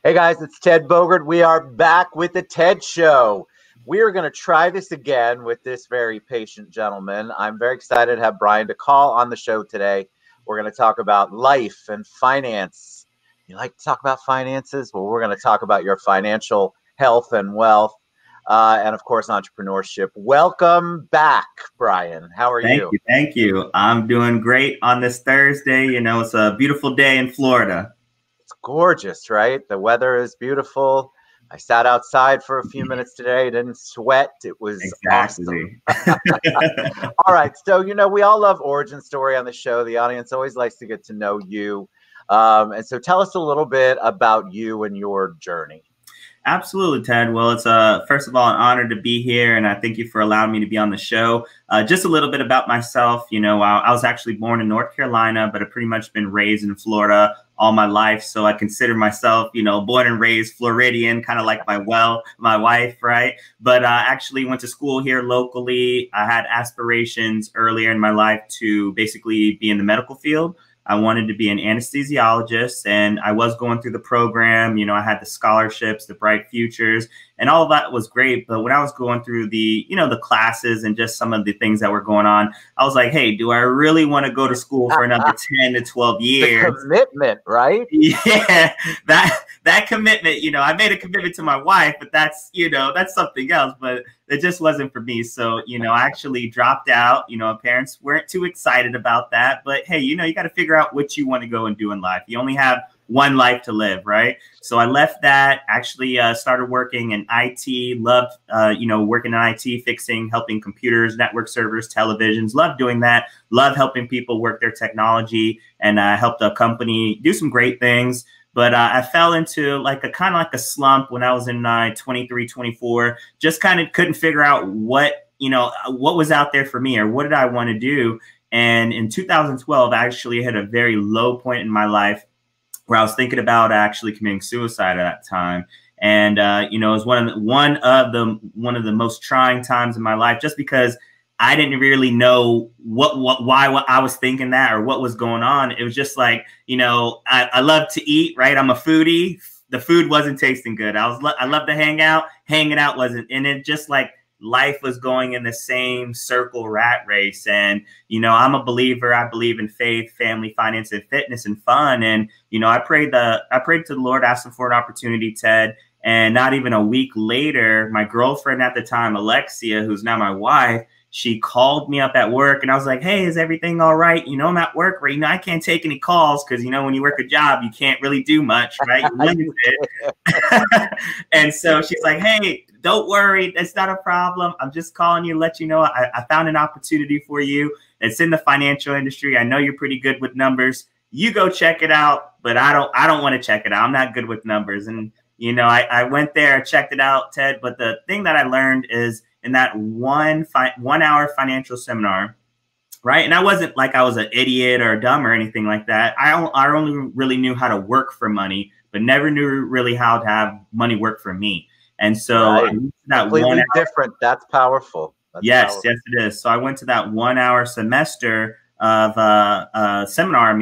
Hey guys, it's Ted Bogert. We are back with the Ted Show. We are going to try this again with this very patient gentleman. I'm very excited to have Bryan Decaul on the show today. We're going to talk about life and finance. You like to talk about finances? Well, we're going to talk about your financial health and wealth, and of course, entrepreneurship. Welcome back, Bryan. How are Thank you? you. Thank you. I'm doing great on this Thursday. You know, it's a beautiful day in Florida. It's gorgeous, right? The weather is beautiful. I sat outside for a few minutes today, didn't sweat. It was awesome. Exactly. All right. So, we all love origin story on the show. The audience always likes to get to know you. And so tell us a little bit about you and your journey. Absolutely, Ted. Well, it's first of all an honor to be here, and I thank you for allowing me to be on the show. Just a little bit about myself. You know, I was actually born in North Carolina, but I've pretty much been raised in Florida all my life. So I consider myself, born and raised Floridian, kind of like my wife, right? But I actually went to school here locally. I had aspirations earlier in my life to basically be in the medical field. I wanted to be an anesthesiologist, and I was going through the program. I had the scholarships, the Bright Futures, and all of that was great. But when I was going through the classes and just some of the things that were going on, I was like, hey, do I really want to go to school for another 10 to 12 years? The commitment, right? Yeah, that commitment, I made a commitment to my wife, but that's something else, but it just wasn't for me. So, I actually dropped out. Parents weren't too excited about that, but hey, you got to figure out what you want to go and do in life. You only have one life to live, right? So I left that, actually started working in IT, loved, working in IT, helping computers, network servers, televisions, loved doing that, loved helping people work their technology, and helped a company do some great things. But I fell into kind of like a slump when I was in 23, 24, just kind of couldn't figure out what was out there for me or what did I want to do. And in 2012, I actually hit a very low point in my life where I was thinking about actually committing suicide at that time. And, it was one of the most trying times in my life, just because I didn't really know why I was thinking that or what was going on. It was just like, I love to eat, right? I'm a foodie. The food wasn't tasting good. I love to hang out. Hanging out wasn't, and it just like life was going in the same circle rat race. And, I'm a believer. I believe in faith, family, finance, and fitness and fun. And, I prayed to the Lord, asked him for an opportunity, Ted. And not even a week later, my girlfriend at the time, Alexia, who's now my wife, she called me up at work, and I was like, hey, is everything all right? I'm at work right now. I can't take any calls because, when you work a job, you can't really do much, right? You're limited. And so she's like, hey, don't worry. That's not a problem. I'm just calling you to let you know I found an opportunity for you. It's in the financial industry. I know you're pretty good with numbers. You go check it out, but I don't want to check it out. I'm not good with numbers. And, I went there, checked it out, Ted. But the thing that I learned is in that 1 hour financial seminar, right? And I wasn't like I was an idiot or dumb or anything like that. I only really knew how to work for money, but never knew really how to have money work for me. And so right. That completely different. That's powerful. Yes, it is. So I went to that 1 hour semester of seminar,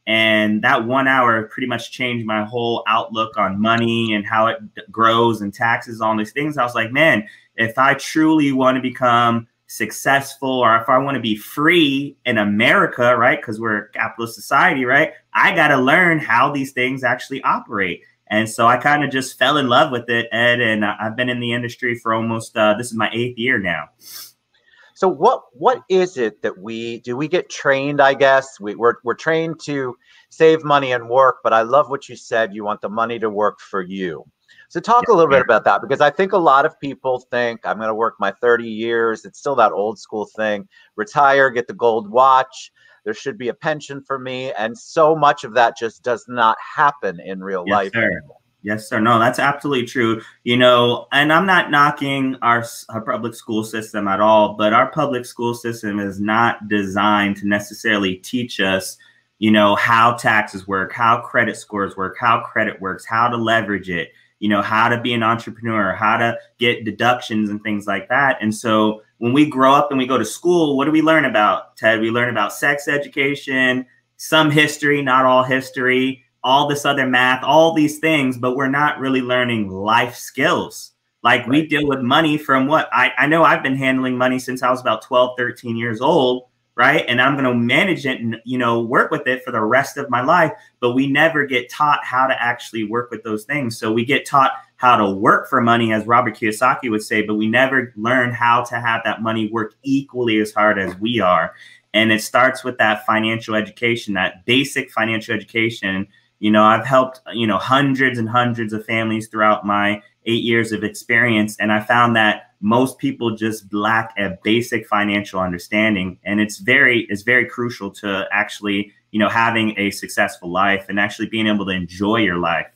and that 1 hour pretty much changed my whole outlook on money and how it grows and taxes, all these things. I was like, man, if I truly want to become successful, or if I want to be free in America, right? Because we're a capitalist society, right? I got to learn how these things actually operate. And so I kind of just fell in love with it, Ed, and I've been in the industry for almost, this is my 8th year now. So what is it that we get trained? I guess we're trained to save money and work, but I love what you said. You want the money to work for you. So talk a little bit about that, because I think a lot of people think I'm going to work my 30 years. It's still that old school thing. Retire, get the gold watch. There should be a pension for me. And so much of that just does not happen in real life anymore. Yes, sir. No, that's absolutely true. And I'm not knocking our public school system at all, but our public school system is not designed to necessarily teach us, how taxes work, how credit scores work, how credit works, how to leverage it, how to be an entrepreneur, how to get deductions and things like that. And so when we grow up and we go to school, what do we learn about, Ted? We learn about sex education, some history, not all history. all this other math, all these things, but we're not really learning life skills. Like we deal with money from what I know I've been handling money since I was about 12, 13 years old, right? And I'm going to manage it and, you know, work with it for the rest of my life. But we never get taught how to actually work with those things. So we get taught how to work for money, as Robert Kiyosaki would say, but we never learn how to have that money work equally as hard as we are. And it starts with that financial education, that basic financial education. You know, I've helped, you know, hundreds and hundreds of families throughout my 8 years of experience. And I found that most people just lack a basic financial understanding. And it's very crucial to actually, you know, having a successful life and actually being able to enjoy your life.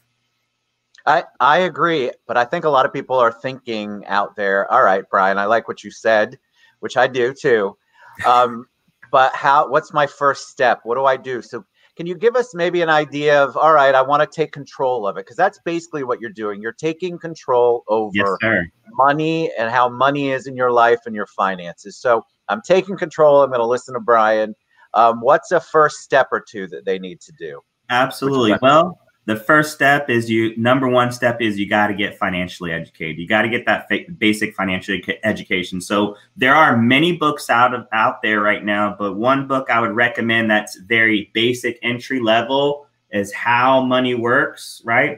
I agree, but I think a lot of people are thinking out there, all right, Bryan, I like what you said, which I do too. But what's my first step? What do I do? So can you give us maybe an idea of, all right, I want to take control of it? Because that's basically what you're doing. You're taking control over money and how money is in your life and your finances. So I'm taking control. I'm going to listen to Bryan. What's a first step or two that they need to do? Absolutely. Well, the first step is number one step is you got to get financially educated. You got to get that basic financial education. So there are many books out there right now, but one book I would recommend that's very basic entry level is How Money Works, right?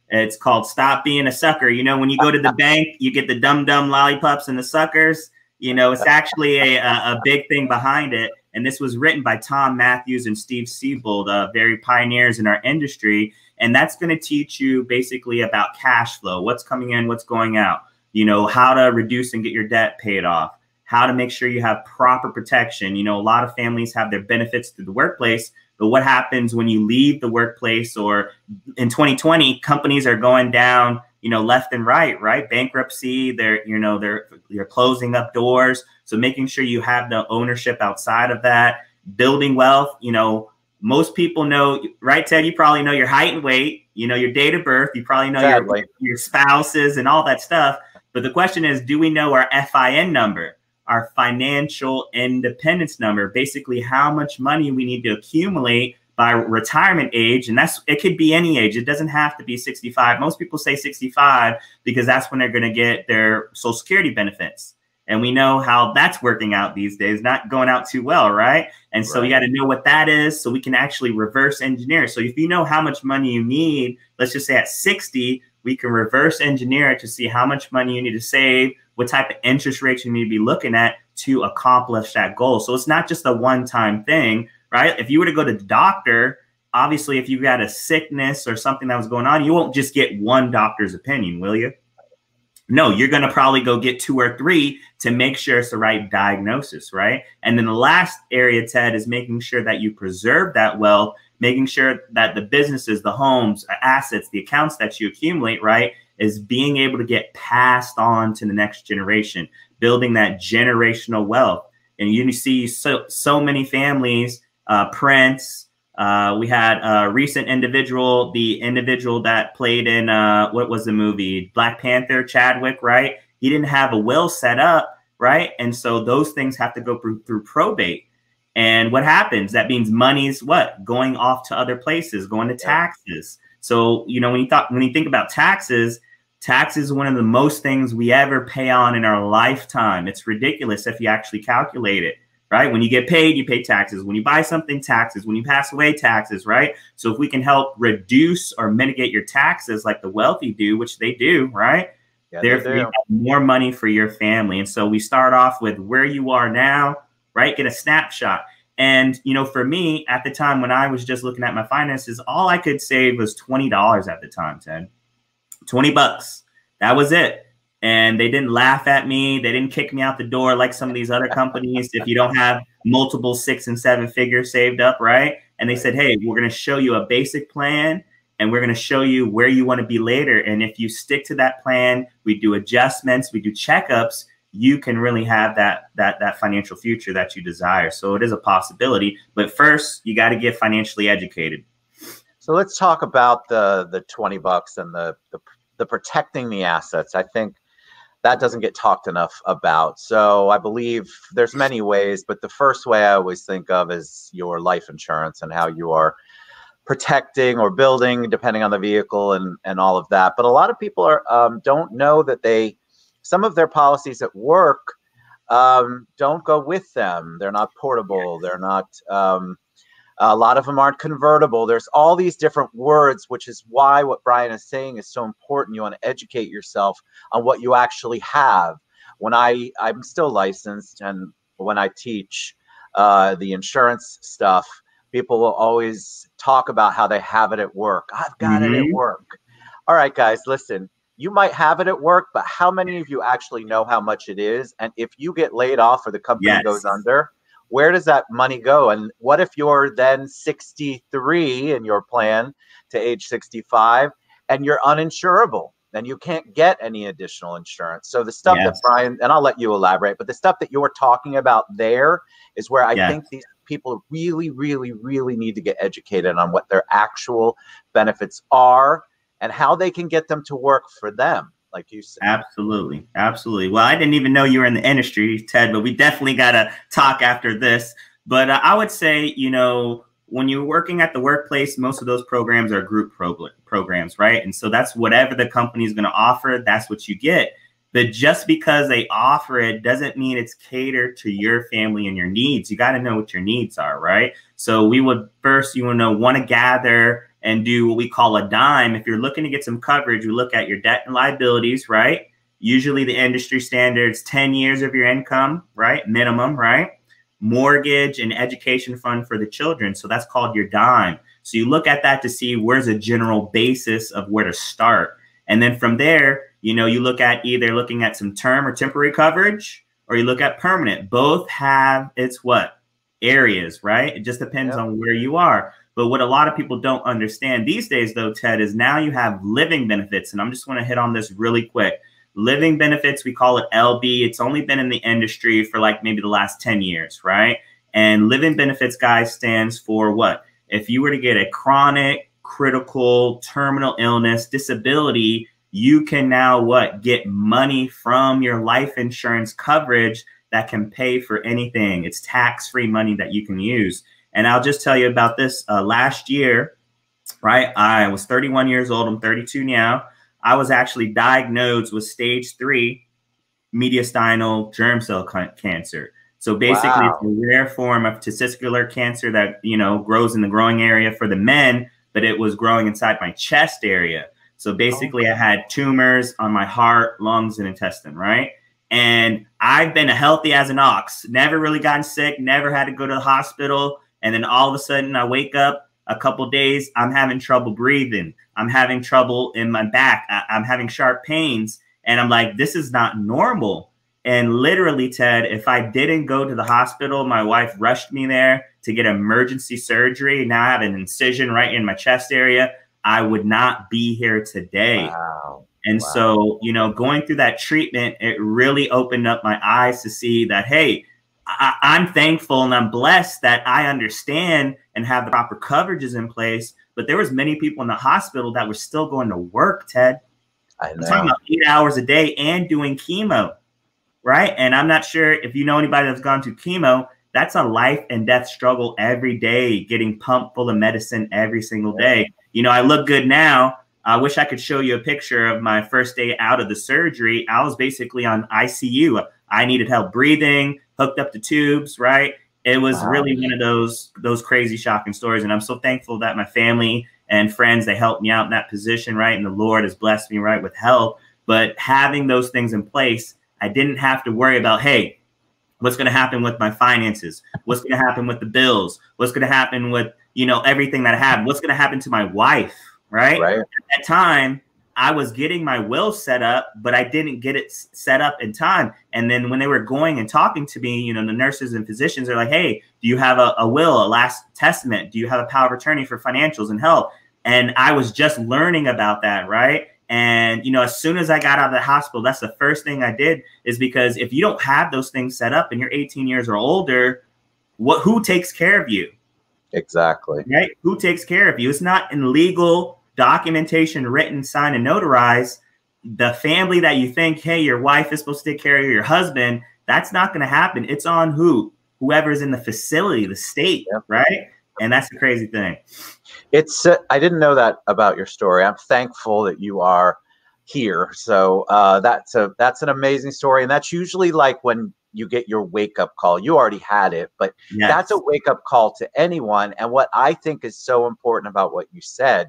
It's called Stop Being a Sucker. You know, when you go to the bank, you get the dumb lollipops and the suckers. You know, it's actually a big thing behind it. And this was written by Tom Matthews and Steve Siebold, very pioneers in our industry. And that's going to teach you basically about cash flow, what's coming in, what's going out, you know, how to reduce and get your debt paid off, how to make sure you have proper protection. You know, a lot of families have their benefits through the workplace, but what happens when you leave the workplace? Or in 2020, companies are going down, you know, left and right? Bankruptcy, you're closing up doors. So making sure you have the ownership outside of that, building wealth. You know, most people know, right, Ted? You probably know your height and weight, you know, your date of birth, you probably know your spouses and all that stuff. But the question is, do we know our FIN number, our financial independence number, basically how much money we need to accumulate by retirement age? And it could be any age. It doesn't have to be 65. Most people say 65 because that's when they're going to get their Social Security benefits. And we know how that's working out these days, not going out too well, right? And so you got to know what that is so we can actually reverse engineer. So if you know how much money you need, let's just say at 60, we can reverse engineer it to see how much money you need to save, what type of interest rates you need to be looking at to accomplish that goal. So it's not just a one-time thing, right? If you were to go to the doctor, obviously, if you got a sickness or something that was going on, you won't just get one doctor's opinion, will you? No, you're going to probably go get 2 or 3 to make sure it's the right diagnosis, right? And then the last area, Ted, is making sure that you preserve that wealth, making sure that the businesses, the homes, assets, the accounts that you accumulate, right, is being able to get passed on to the next generation, building that generational wealth. And you see so many families, Prince, we had a recent individual, the individual that played in, what was the movie? Black Panther, Chadwick, right? He didn't have a will set up, right? And so those things have to go through probate. And what happens? That means money's what? Going off to other places, going to taxes. So, you know, when you think about taxes, taxes is one of the most things we ever pay on in our lifetime. It's ridiculous if you actually calculate it. Right? When you get paid, you pay taxes. When you buy something, taxes. When you pass away, taxes, right? So if we can help reduce or mitigate your taxes like the wealthy do, which they do, right? Yeah, therefore, you have more money for your family. And so we start off with where you are now, right? Get a snapshot. And, you know, for me, at the time when I was just looking at my finances, all I could save was $20 at the time, Ted. $20. That was it. And they didn't laugh at me. They didn't kick me out the door like some of these other companies if you don't have multiple 6 and 7 figures saved up, right? And they said, hey, we're going to show you a basic plan and we're going to show you where you want to be later. And if you stick to that plan, we do adjustments, we do checkups, you can really have that financial future that you desire. So it is a possibility. But first, you got to get financially educated. So let's talk about the $20 and the protecting the assets. I think that doesn't get talked enough about. So I believe there's many ways, but the first way I always think of is your life insurance and how you are protecting or building, depending on the vehicle and all of that. But a lot of people are don't know that some of their policies at work don't go with them. They're not portable. They're not. A lot of them aren't convertible. There's all these different words, which is why what Bryan is saying is so important. You want to educate yourself on what you actually have. When I'm still licensed, and when I teach the insurance stuff, people will always talk about how they have it at work. I've got it at work. All right, guys, listen. You might have it at work, but how many of you actually know how much it is? And if you get laid off or the company goes under, where does that money go? And what if you're then 63 in your plan to age 65 and you're uninsurable and you can't get any additional insurance? So the stuff that Bryan, and I'll let you elaborate, but the stuff that you're talking about there is where I think these people really, really, really need to get educated on what their actual benefits are and how they can get them to work for them, like you said. Absolutely. Absolutely. Well, I didn't even know you were in the industry, Ted, but we definitely got to talk after this. But I would say, you know, when you're working at the workplace, most of those programs are group programs, right? And so that's whatever the company is going to offer, that's what you get. But just because they offer it doesn't mean it's catered to your family and your needs. You got to know what your needs are, right? So we would first, you want to gather and do what we call a dime. If you're looking to get some coverage, we look at your debt and liabilities, right? Usually the industry standards, 10 years of your income, right? Minimum, right? Mortgage and education fund for the children. So that's called your dime. So you look at that to see where's a general basis of where to start. And then from there, you look at either looking at some term or temporary coverage, or you look at permanent. Both have its areas, right? It just depends on where you are. But what a lot of people don't understand these days, though, Ted, is now you have living benefits. And I'm just want to hit on this really quick. Living benefits, we call it LB. It's only been in the industry for like maybe the last 10 years, right? And living benefits, guys, stands for what? If you were to get a chronic, critical, terminal illness, disability, you can now get money from your life insurance coverage that can pay for anything. It's tax-free money that you can use. And I'll just tell you about this. Last year, right, I was 31 years old. I'm 32 now. I was actually diagnosed with stage 3 mediastinal germ cell cancer. So basically, it's a rare form of testicular cancer that, grows in the growing area for the men, but it was growing inside my chest area. So basically, I had tumors on my heart, lungs, and intestine, right? And I've been healthy as an ox, never really gotten sick, never had to go to the hospital. And then all of a sudden I wake up a couple of days, I'm having trouble breathing. I'm having trouble in my back. I'm having sharp pains. And I'm like, this is not normal. And literally, Ted, if I didn't go to the hospital, my wife rushed me there to get emergency surgery. Now I have an incision right in my chest area. I would not be here today. Wow. And so, going through that treatment, it really opened up my eyes to see that, hey, I'm thankful and I'm blessed that I understand and have the proper coverages in place. But there was many people in the hospital that were still going to work, Ted. I'm talking about 8 hours a day and doing chemo, right? And I'm not sure if you know anybody that's gone to chemo. That's a life and death struggle every day, getting pumped full of medicine every single day. I look good now. I wish I could show you a picture of my first day out of the surgery. I was basically on ICU. I needed help breathing, hooked up to tubes, right? It was really one of those crazy, shocking stories. And I'm so thankful that my family and friends, they helped me out in that position, right? And the Lord has blessed me, right, with help. But having those things in place, I didn't have to worry about, hey, what's going to happen with my finances? What's going to happen with the bills? What's going to happen with, everything that I have? What's going to happen to my wife, right? At that time, I was getting my will set up, but I didn't get it set up in time. And then when they were going and talking to me, the nurses and physicians are like, hey, do you have a will, a last testament? Do you have a power of attorney for financials and health? And I was just learning about that, right? And, as soon as I got out of the hospital, that's the first thing I did, is because if you don't have those things set up and you're 18 years or older, who takes care of you? Exactly. Right? Who takes care of you? It's not in legal documentation, written, signed, and notarized. The family that you think, hey, your wife is supposed to take care of your husband, that's not going to happen. It's on whoever's in the facility, the state, right? And that's the crazy thing. It's I didn't know that about your story. I'm thankful that you are here. So that's an amazing story, and that's usually like when you get your wake up call. You already had it, but that's a Yes. wake up call to anyone. And what I think is so important about what you said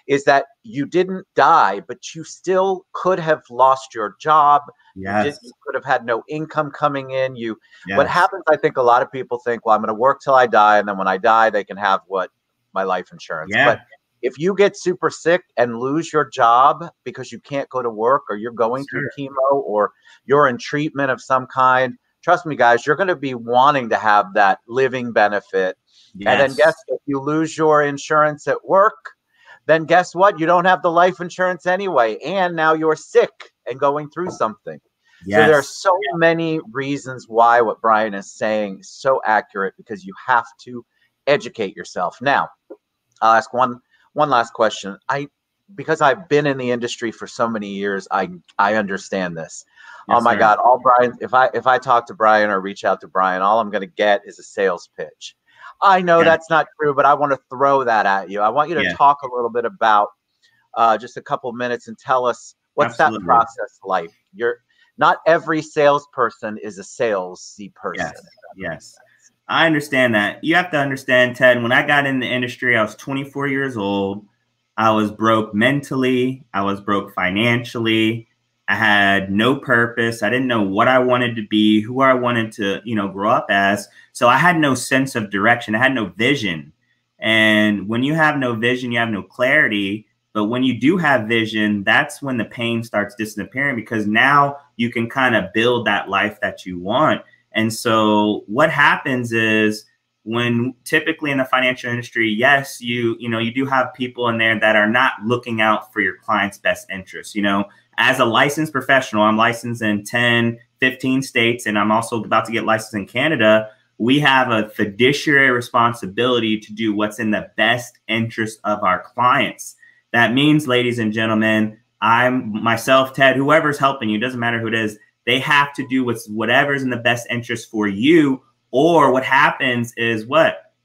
is that you didn't die, but you still could have lost your job. Yes. You could have had no income coming in. What Yes. happens, I think a lot of people think, well, I'm going to work till I die, and then when I die, they can have what my life insurance. Yeah. But if you get super sick and lose your job because you can't go to work, or you're going through chemo, or you're in treatment of some kind, trust me, guys, you're going to be wanting to have that living benefit. Yes. And then guess if you lose your insurance at work, then guess what? You don't have the life insurance anyway. And now you're sick and going through something. Yes. So there are so many reasons why what Bryan is saying is so accurate, because you have to educate yourself. Now, I'll ask one last question. Because I've been in the industry for so many years, I understand this. Yes, oh my sir. God, all Bryan, if I talk to Bryan or reach out to Bryan, all I'm going to get is a sales pitch. I know that's not true, but I want to throw that at you. I want you to talk a little bit about just a couple of minutes and tell us what's that process like. Not every salesperson is a salesy person. Yes. I understand that. You have to understand, Ted, when I got in the industry, I was 24 years old. I was broke mentally. I was broke financially. I had no purpose. I didn't know what I wanted to be, who I wanted to, grow up as. So I had no sense of direction. I had no vision. And when you have no vision, you have no clarity. But when you do have vision, that's when the pain starts disappearing, because now you can kind of build that life that you want. And so what happens is, when typically in the financial industry, yes, you do have people in there that are not looking out for your client's best interests. As a licensed professional, I'm licensed in 10, 15 states, and I'm also about to get licensed in Canada. We have a fiduciary responsibility to do what's in the best interest of our clients. That means, ladies and gentlemen, myself, Ted, whoever's helping you, doesn't matter who it is, they have to do whatever's in the best interest for you. Or what happens is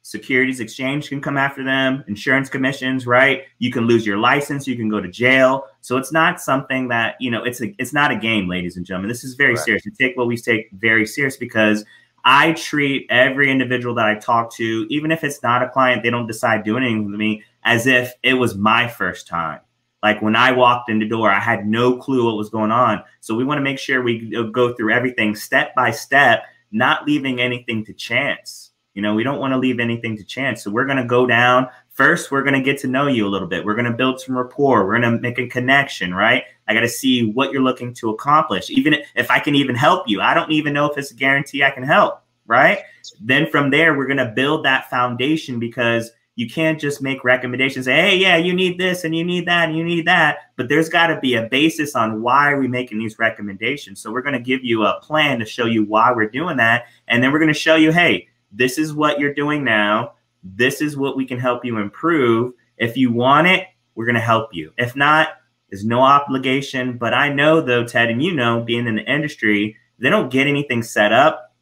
Securities exchange can come after them, insurance commissions, right? You can lose your license, you can go to jail. So it's not something that, it's not a game, ladies and gentlemen. This is very serious. We take what we take very serious, because I treat every individual that I talk to, even if it's not a client, they don't decide doing anything with me, as if it was my first time. Like when I walked in the door, I had no clue what was going on. So we want to make sure we go through everything step by step, not leaving anything to chance. We don't want to leave anything to chance. So we're going to go down. First, we're going to get to know you a little bit. We're going to build some rapport. We're going to make a connection, right? I got to see what you're looking to accomplish. Even if I can even help you, I don't even know if it's a guarantee I can help, right? Then from there, we're going to build that foundation, because you can't just make recommendations. Say, hey, yeah, you need this and you need that and you need that. But there's got to be a basis on why are we making these recommendations. So we're going to give you a plan to show you why we're doing that. And then we're going to show you, hey, this is what you're doing now. This is what we can help you improve. If you want it, we're going to help you. If not, there's no obligation. But I know, though, Ted, and being in the industry, they don't get anything set up.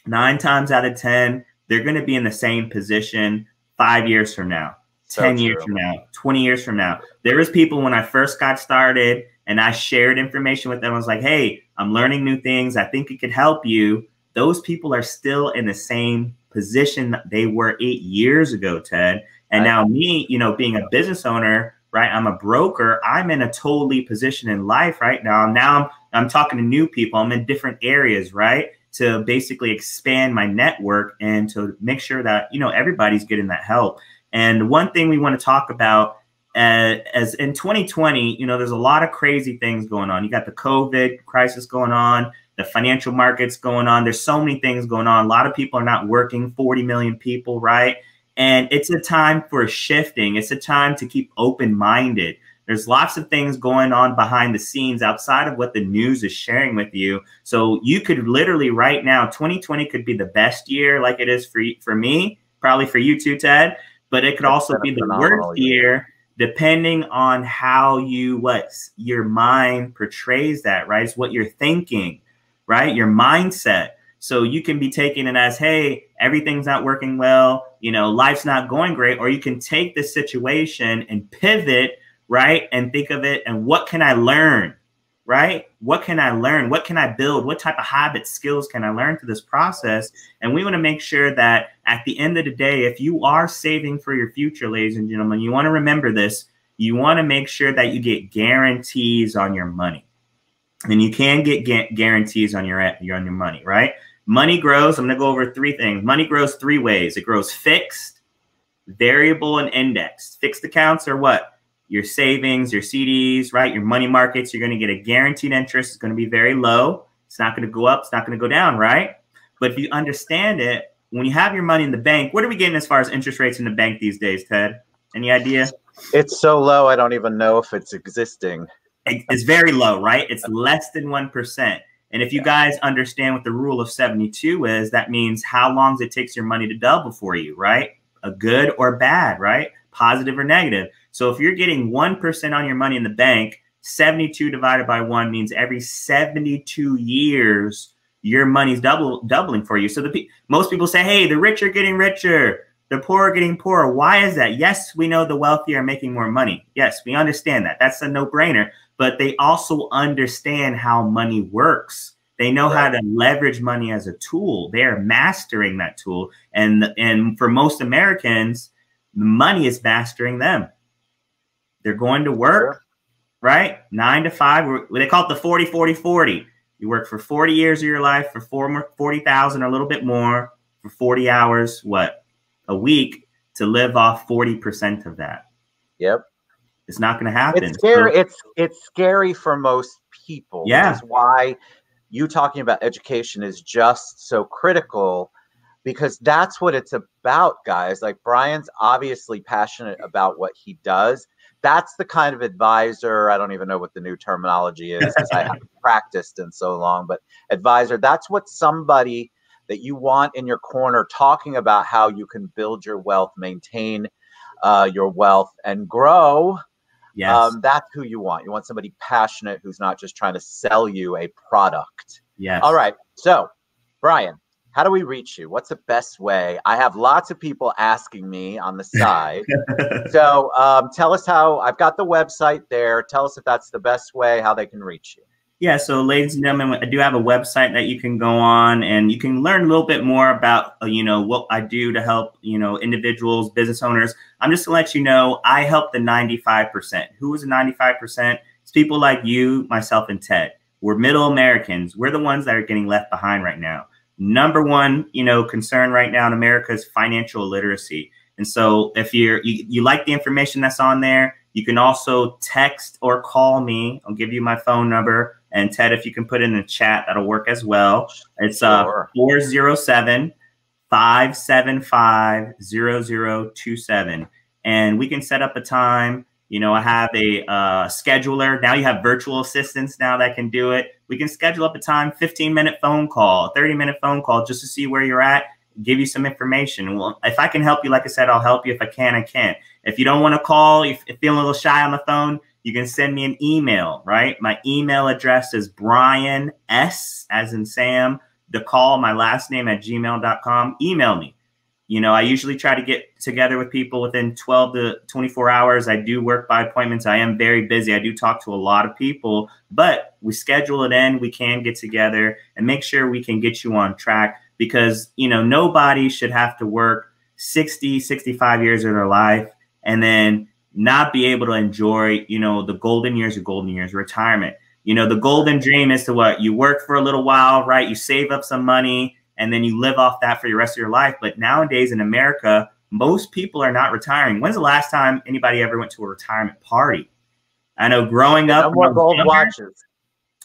9 times out of 10, they're going to be in the same position 5 years from now, 10 years from now, 20 years from now. There was people when I first got started and I shared information with them. I was like, hey, I'm learning new things. I think it could help you. Those people are still in the same position that they were 8 years ago, Ted. And now me, being a business owner, right? I'm a broker. I'm in a totally position in life right now. Now I'm talking to new people. I'm in different areas, right? To basically expand my network and to make sure that, everybody's getting that help. And one thing we want to talk about as in 2020, there's a lot of crazy things going on. You got the COVID crisis going on, the financial markets going on. There's so many things going on. A lot of people are not working, 40 million people, right? And it's a time for shifting. It's a time to keep open-minded. There's lots of things going on behind the scenes outside of what the news is sharing with you. So you could literally right now, 2020 could be the best year like it is for me, probably for you too, Ted, but it could also be the worst year depending on how your mind portrays that, right? It's what you're thinking, right? Your mindset. So you can be taking it as, hey, everything's not working well, you know, life's not going great. Or you can take this situation and pivot, right? And think of it, and what can I learn, right? What can I learn? What can I build? What type of habits, skills can I learn through this process? And we want to make sure that at the end of the day, if you are saving for your future, ladies and gentlemen, you want to remember this. You want to make sure that you get guarantees on your money. And you can get guarantees on your money, right? Money grows. I'm going to go over three things. Money grows three ways. It grows fixed, variable, and indexed. Fixed accounts are what? Your savings, your CDs, right? Your money markets. You're going to get a guaranteed interest. It's going to be very low. It's not going to go up. It's not going to go down, right? But if you understand it, when you have your money in the bank, what are we getting as far as interest rates in the bank these days, Ted? Any idea? It's so low, I don't even know if it's existing. It's very low, right? It's less than 1%. And if you guys understand what the rule of 72 is, that means how long it takes your money to double for you, right? A good or bad, right? Positive or negative. So if you're getting 1% on your money in the bank, 72 divided by 1 means every 72 years, your money's doubling for you. So most people say, hey, the rich are getting richer. The poor are getting poorer. Why is that? Yes, we know the wealthy are making more money. Yes, we understand that. That's a no-brainer. But they also understand how money works. They know how to leverage money as a tool. They are mastering that tool. And for most Americans, the money is mastering them. They're going to work, right? 9 to 5. They call it the 40-40-40. You work for 40 years of your life for 40,000 or a little bit more for 40 hours, what? A week to live off 40% of that. Yep. It's not going to happen. It's scary. So, it's scary for most people. Yeah. Which is why you talking about education is just so critical, because that's what it's about, guys. Like, Bryan's obviously passionate about what he does. That's the kind of advisor, I don't even know what the new terminology is because I haven't practiced in so long, but advisor, that's what somebody that you want in your corner talking about how you can build your wealth, maintain your wealth, and grow. Yes. That's who you want. You want somebody passionate who's not just trying to sell you a product. Yes. All right. So, Bryan, how do we reach you? What's the best way? I have lots of people asking me on the side. So tell us how. I've got the website there. Tell us if that's the best way, how they can reach you. Yeah, so ladies and gentlemen, I do have a website that you can go on and you can learn a little bit more about, what I do to help, individuals, business owners. I'm just to let you know, I help the 95%. Who is the 95%? It's people like you, myself, and Ted. We're middle Americans. We're the ones that are getting left behind right now. Number one, concern right now in America is financial literacy. And so if you like the information that's on there, you can also text or call me. I'll give you my phone number. And Ted, if you can put it in the chat, that'll work as well. It's 407-575-0027. And we can set up a time. I have a scheduler. Now you have virtual assistants now that can do it. We can schedule up a time, 15-minute phone call, 30-minute phone call, just to see where you're at, give you some information. Well, if I can help you, like I said, I'll help you. If I can, I can. If you don't want to call, if you're feeling a little shy on the phone, you can send me an email, right? My email address is Bryan S, as in Sam, Decaul, my last name, @gmail.com. Email me. I usually try to get together with people within 12 to 24 hours. I do work by appointments. I am very busy. I do talk to a lot of people, but we schedule it in. We can get together and make sure we can get you on track because, nobody should have to work 60, 65 years of their life and then not be able to enjoy, the golden years of retirement. The golden dream is to what? You work for a little while, right? You save up some money and then you live off that for the rest of your life. But nowadays in America, most people are not retiring. When's the last time anybody ever went to a retirement party? I know growing up. No more gold watches.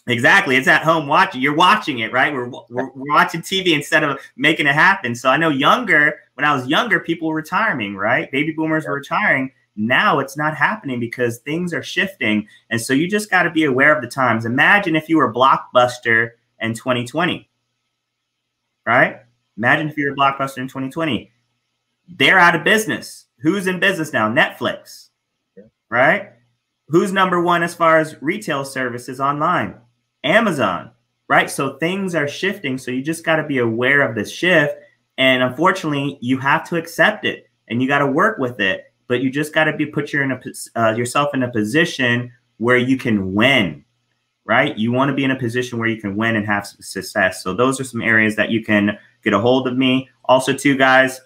Exactly. It's at home watching. You're watching it, right? We're watching TV instead of making it happen. So I know when I was younger, people were retiring, right? Baby boomers were retiring. Now it's not happening because things are shifting. And so you just got to be aware of the times. Imagine if you were Blockbuster in 2020, right? Imagine if you were Blockbuster in 2020. They're out of business. Who's in business now? Netflix, right? Who's number one as far as retail services online? Amazon, right? So things are shifting. So you just got to be aware of this shift. And unfortunately, you have to accept it and you got to work with it. But you just got to be yourself in a position where you can win, right? You want to be in a position where you can win and have success. So those are some areas that you can get a hold of me. Also, too, guys,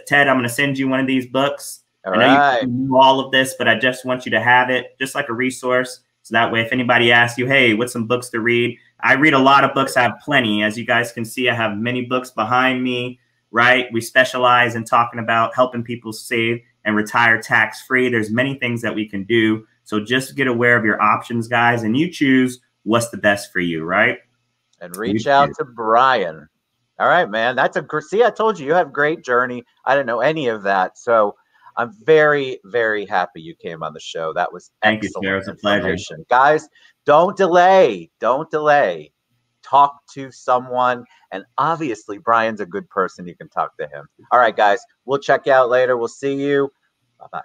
Ted, I'm going to send you one of these books. All I know right. you know all of this, but I just want you to have it just like a resource. So that way, if anybody asks you, hey, what's some books to read? I read a lot of books. I have plenty. As you guys can see, I have many books behind me, right? We specialize in talking about helping people save and retire tax-free. There's many things that we can do. So just get aware of your options, guys, and you choose what's the best for you, right? And reach out to Bryan. All right, man. That's see, I told you, you have a great journey. I didn't know any of that. So I'm very, very happy you came on the show. That was Thank you, excellent sir. It was a pleasure. information. Guys, don't delay. Don't delay. Talk to someone. And obviously, Bryan's a good person. You can talk to him. All right, guys. We'll check you out later. We'll see you. Bye-bye.